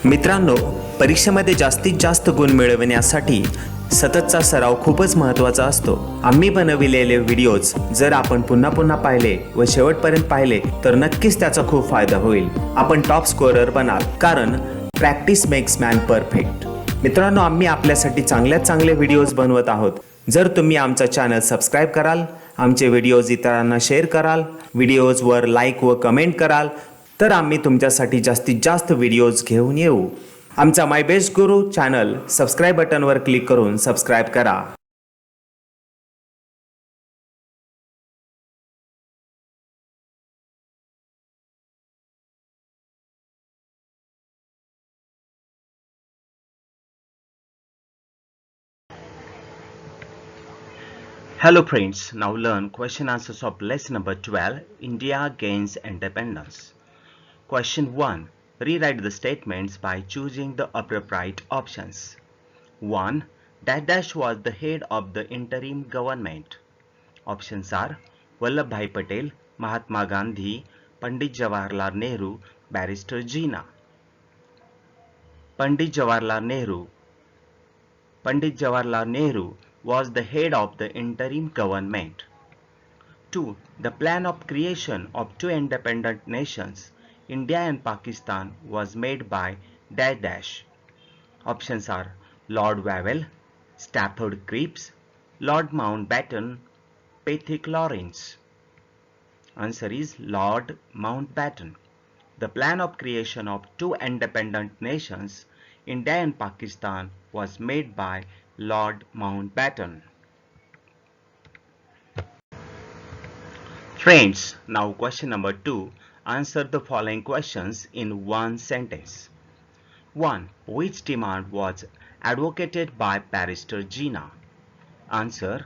मित्रांनो, परीक्षेमध्ये जास्तीत जास्त गुण मिळविण्यासाठी सततचा सराव खूपच महत्त्वाचा असतो. आम्ही बनविलेले व्हिडिओज जर आपण पुन्हा पुन्हा पाहिले व शेवटपर्यंत पाहिले तर नक्कीच त्याचा खूप फायदा होईल. आपण टॉप स्कोरर बनाल, कारण प्रॅक्टिस मेक्स मॅन परफेक्ट. मित्रांनो, आम्ही आपल्यासाठी चांगल्यात चांगले व्हिडिओज बनवत आहोत. जर तुम्ही आमचा चॅनल सबस्क्राईब कराल, आमचे व्हिडिओज इतरांना शेअर कराल, व्हिडिओजवर लाईक व कमेंट कराल, तर आम्ही तुमच्यासाठी जास्तीत जास्त व्हिडिओज घेऊन येऊ. आमचा my best Guru channel subscribe बटनवर click करून सबस्क्राईब करा. Hello friends, now learn question answers of lesson number 12, India gains independence. Question 1. Rewrite the statements by choosing the appropriate options. 1. Dash was the head of the interim government. Options are Vallabhbhai Patel, Mahatma Gandhi, Pandit Jawaharlal Nehru, Barrister Jinnah. Pandit Jawaharlal Nehru. Pandit Jawaharlal Nehru was the head of the interim government. 2. The plan of creation of two independent nations, India and Pakistan, was made by Dash. Options are Lord Wavell, Stafford Cripps, Lord Mountbatten, Pethick Lawrence. Answer is Lord Mountbatten. The plan of creation of two independent nations, India and Pakistan, was made by Lord Mountbatten. Friends, now question number 2. Answer the following questions in one sentence. 1. Which demand was advocated by Barrister Jinnah? Answer.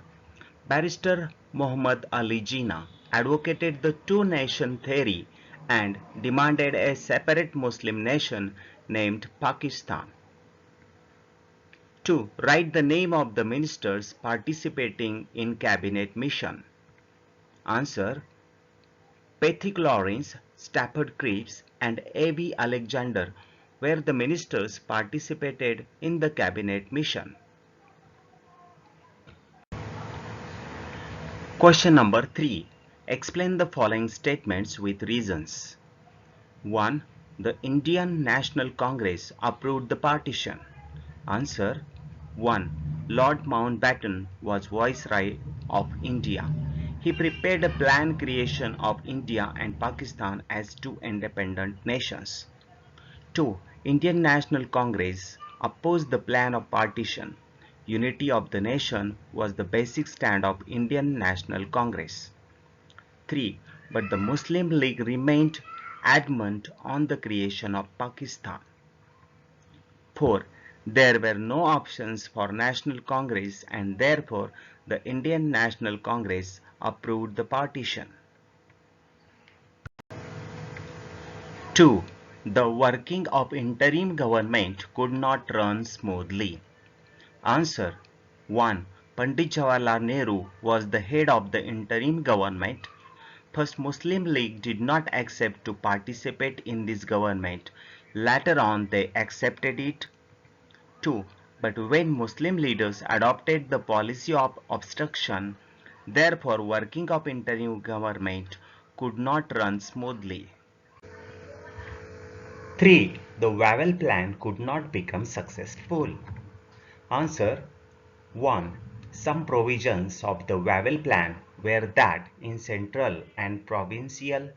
Barrister Muhammad Ali Jinnah advocated the two-nation theory and demanded a separate Muslim nation named Pakistan. 2. Write the name of the ministers participating in cabinet mission. Answer. Pethick Lawrence, Stafford Cripps, and A.B. Alexander were the ministers participated in the cabinet mission. Question number 3. Explain the following statements with reasons. 1. The Indian National Congress approved the partition. Answer. 1. Lord Mountbatten was Viceroy of India. He prepared a planned creation of India and Pakistan as two independent nations. 2. Indian National Congress opposed the plan of partition. Unity of the nation was the basic stand of Indian National Congress. 3. But the Muslim League remained adamant on the creation of Pakistan. 4. There were no options for National Congress and therefore the Indian National Congress approved the partition. 2. The working of interim government could not run smoothly. Answer. 1. Pandit Jawaharlal Nehru was the head of the interim government. First, Muslim League did not accept to participate in this government. Later on, they accepted it. 2. But when Muslim leaders adopted the policy of obstruction, therefore working of interim government could not run smoothly. 3. The Wavell plan could not become successful. Answer. 1. Some provisions of the Wavell plan were that in central and provincial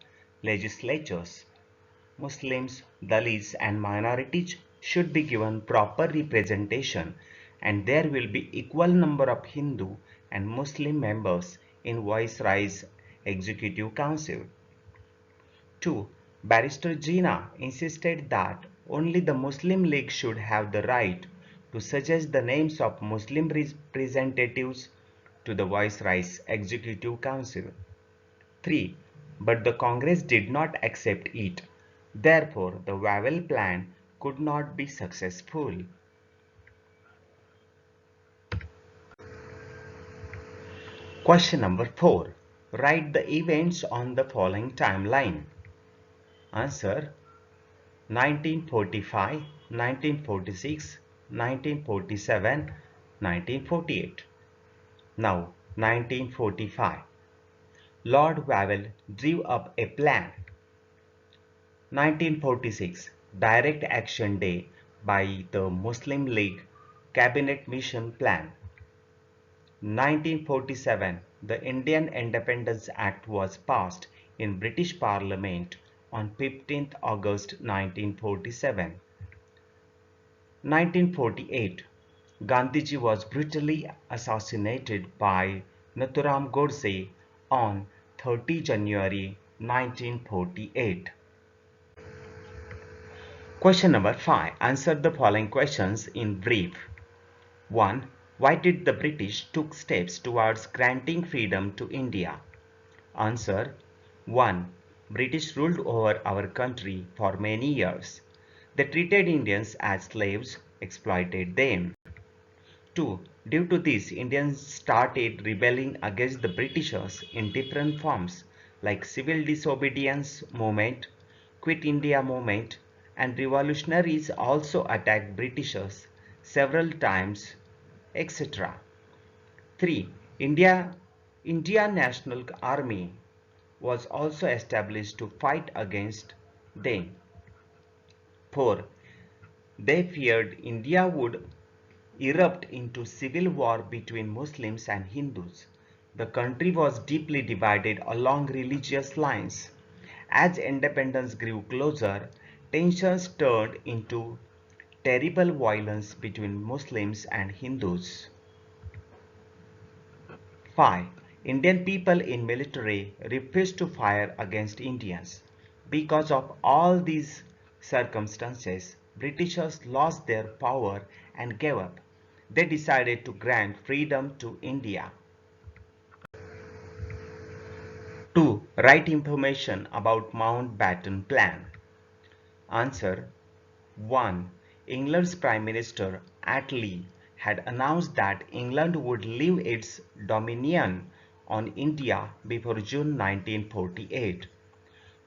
legislatures, Muslims, Dalits and minorities should be given proper representation and there will be equal number of Hindu and Muslim members in Viceroy's Executive Council. 2. Barrister Jinnah insisted that only the Muslim League should have the right to suggest the names of Muslim representatives to the Viceroy's Executive Council. 3. But the Congress did not accept it. Therefore, the Wavell plan could not be successful. Question number 4. Write the events on the following timeline. Answer. 1945, 1946, 1947, 1948. Now, 1945. Lord Wavell drew up a plan. 1946 Direct Action Day by the Muslim League Cabinet Mission Plan. 1947 The Indian Independence Act was passed in British Parliament on 15th August 1947. 1948 Gandhiji was brutally assassinated by Nathuram Godse on 30 January 1948. Question number 5. Answer the following questions in brief. 1. Why did the British took steps towards granting freedom to India? Answer. 1. British ruled over our country for many years. They treated Indians as slaves, exploited them. 2. Due to this, Indians started rebelling against the Britishers in different forms like civil disobedience movement, Quit India movement, and revolutionaries also attacked Britishers several times, etc. 3. India National Army was also established to fight against them. 4. They feared India would erupt into civil war between Muslims and Hindus. The country was deeply divided along religious lines. As independence grew closer, tensions turned into terrible violence between Muslims and Hindus. 5. Indian people in military refused to fire against Indians. Because of all these circumstances, Britishers lost their power and gave up. They decided to grant freedom to India. 2. Write information about Mountbatten Plan. Answer. 1. England's Prime Minister Attlee had announced that England would leave its dominion on India before June 1948.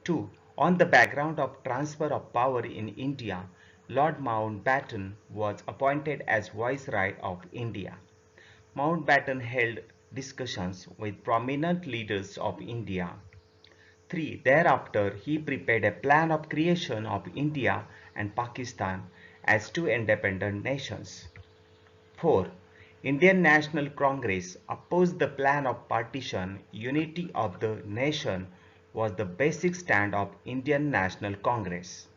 2. On the background of transfer of power in India, Lord Mountbatten was appointed as Viceroy of India. Mountbatten held discussions with prominent leaders of India. 3. Thereafter, he prepared a plan of creation of India and Pakistan as two independent nations. 4. Indian National Congress opposed the plan of partition. Unity of the nation was the basic stand of Indian National Congress.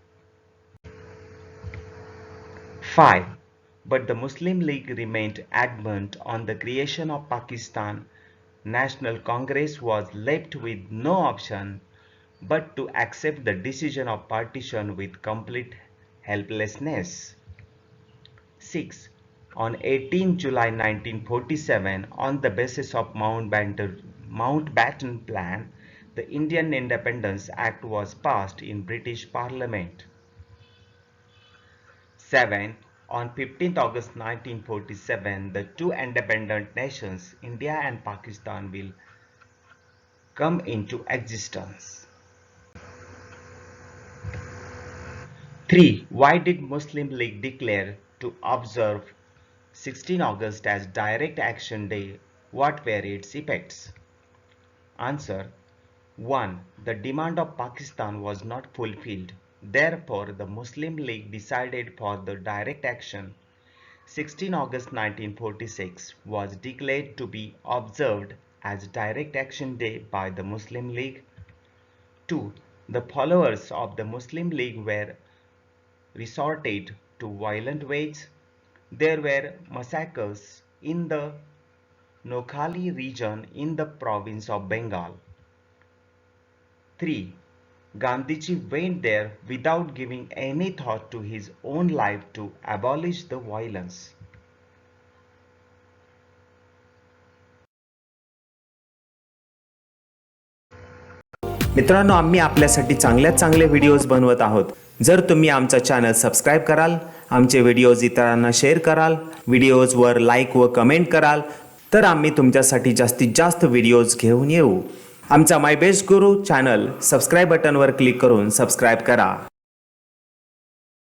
5. But the Muslim League remained adamant on the creation of Pakistan. National Congress was left with no option but to accept the decision of partition with complete helplessness. 6. On 18 July 1947, on the basis of Mountbatten Plan, the Indian Independence Act was passed in British Parliament. 7. On 15 August 1947, the two independent nations, India and Pakistan, will come into existence. 3. Why did Muslim League declare to observe 16 August as Direct Action Day? What were its effects? Answer. 1. The demand of Pakistan was not fulfilled. Therefore, the Muslim League decided for the direct action. 16 August 1946 was declared to be observed as Direct Action Day by the Muslim League. 2. The followers of the Muslim League were resorted to violent ways. There were massacres in the Noakhali region in the province of Bengal. 3. Gandhiji went there without giving any thought to his own life to abolish the violence. मित्रांनो, आम्ही आपल्यासाठी चांगले videos बनवत आहोत. जर तुम्ही आमचा channel subscribe कराल, आमचे व्हिडिओज इतरांना शेअर कराल, व्हिडिओजवर लाईक व कमेंट कराल, तर आम्ही तुमच्यासाठी जास्तीत जास्त व्हिडिओज घेऊन येऊ. आमचा my best Guru channel subscribe बटनवर click करून सबस्क्राईब करा.